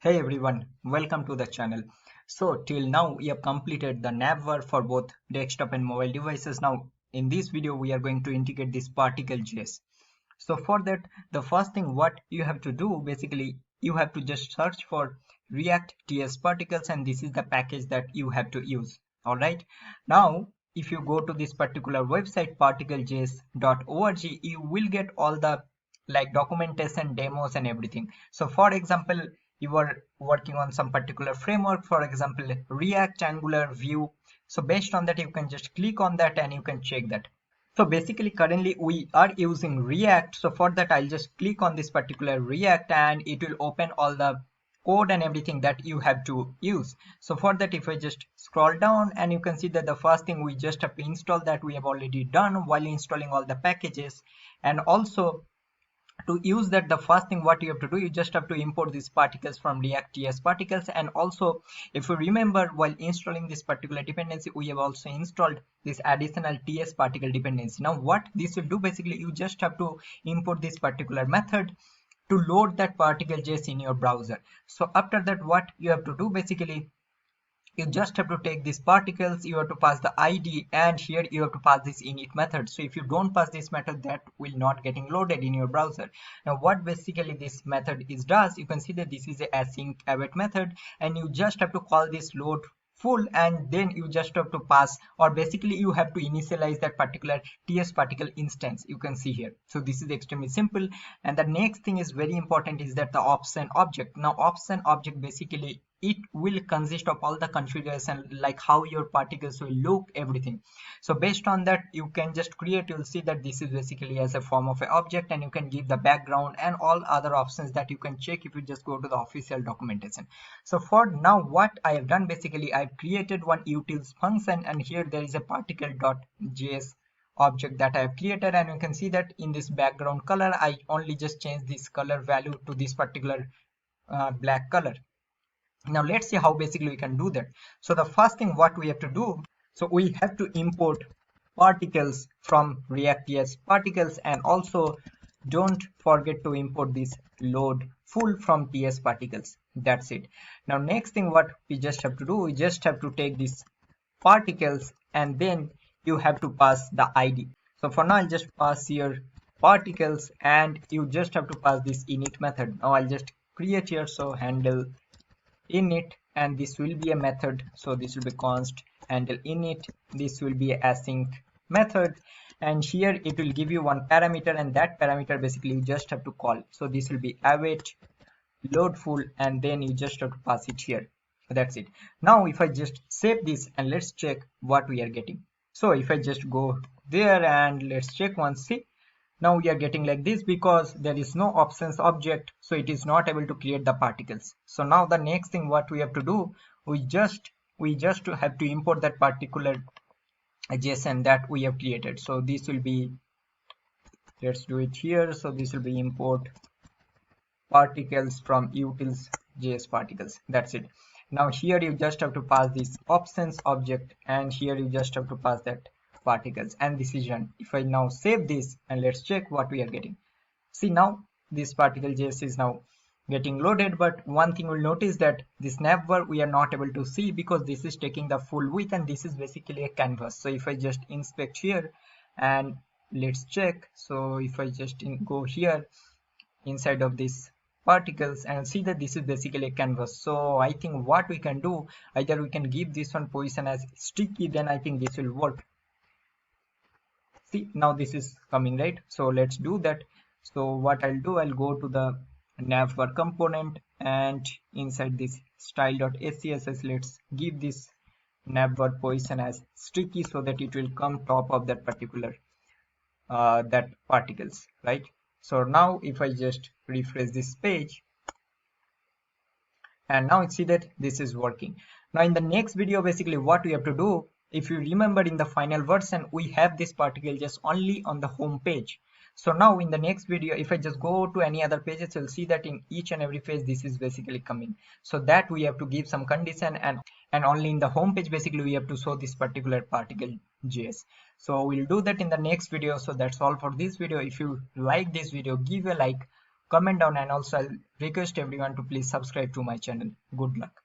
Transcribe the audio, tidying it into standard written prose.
Hey everyone, welcome to the channel. So till now we have completed the nav for both desktop and mobile devices. Now in this video we are going to integrate this particle.js. So for that, the first thing what you have to do, basically you have to just search for React TS particles, and this is the package that you have to use. Alright, now if you go to this particular website particlejs.org, you will get all the documentation, demos and everything. So for example, you are working on some particular framework, for example React, Angular, Vue. So based on that you can just click on that and you can check that. So basically currently we are using React. So for that I'll just click on this particular React and it will open all the code and everything that you have to use. So for that, if I just scroll down, and you can see that the first thing we just have to install, that we have already done while installing all the packages. And also to use that, the first thing what you have to do, you just have to import these particles from React TS particles. And also if you remember, while installing this particular dependency, we have also installed this additional TS particle dependency. Now what this will do, basically you just have to import this particular method to load that particle.js in your browser. So after that, what you have to do, basically you just have to take these particles, you have to pass the id, and here you have to pass this init method. So if you don't pass this method, that will not getting loaded in your browser. Now what basically this method is does, you can see that this is a async await method, and you just have to call this load full, and then you just have to pass, or basically you have to initialize that particular TS particle instance. You can see here. So this is extremely simple. And the next thing is very important, is that the option object. Now option object, basically it will consist of all the configuration, like how your particles will look, everything. So based on that you can just create, you'll see that this is basically as a form of an object, and you can give the background and all other options that you can check if you just go to the official documentation. So for now, what I have done, basically I've created one utils function, and here there is a particle.js object that I have created, and you can see that in this background color I only just changed this color value to this particular black color. Now let's see how basically we can do that. So the first thing what we have to do, so we have to import particles from React.js particles, and also don't forget to import this load full from TS particles. That's it. Now next thing what we just have to do, we just have to take these particles and then you have to pass the id. So for now I'll just pass here particles, and you just have to pass this init method. Now I'll just create here, so handle init, and this will be a method. So this will be const handle init, this will be a async method, and here it will give you one parameter, and that parameter basically you just have to call. So this will be await load full, and then you just have to pass it here. That's it. Now if I just save this and let's check what we are getting. So if I just go there and let's check once, see, now we are getting like this because there is no options object, so it is not able to create the particles. So now the next thing what we have to do, we just have to import that particular JSON that we have created. So this will be, let's do it here. So this will be import particles from utils JS particles. That's it. Now here you just have to pass this options object, and here you just have to pass that particles, and this is done. If I now save this and let's check what we are getting. See, now this particle.js is now getting loaded, but one thing we'll notice that this navbar we are not able to see because this is taking the full width, and this is basically a canvas. So if I just inspect here and let's check, so if I just go here inside of this particles and see that this is basically a canvas. So I think what we can do, either we can give this one position as sticky, then I think this will work. See, now this is coming, right? So let's do that. So what I'll do, I'll go to the navbar component, and inside this style.scss, let's give this navbar position as sticky, so that it will come top of that particular that particles, right? So now if I just refresh this page, and now see that this is working. Now in the next video, basically what we have to do, if you remember in the final version we have this particle just only on the home page. So now in the next video, if I just go to any other pages, you'll see that in each and every page this is basically coming. So that we have to give some condition, and only in the home page basically we have to show this particular particle.js. So we'll do that in the next video. So that's all for this video. If you like this video, give a like. comment down, and also I'll request everyone to please subscribe to my channel. Good luck.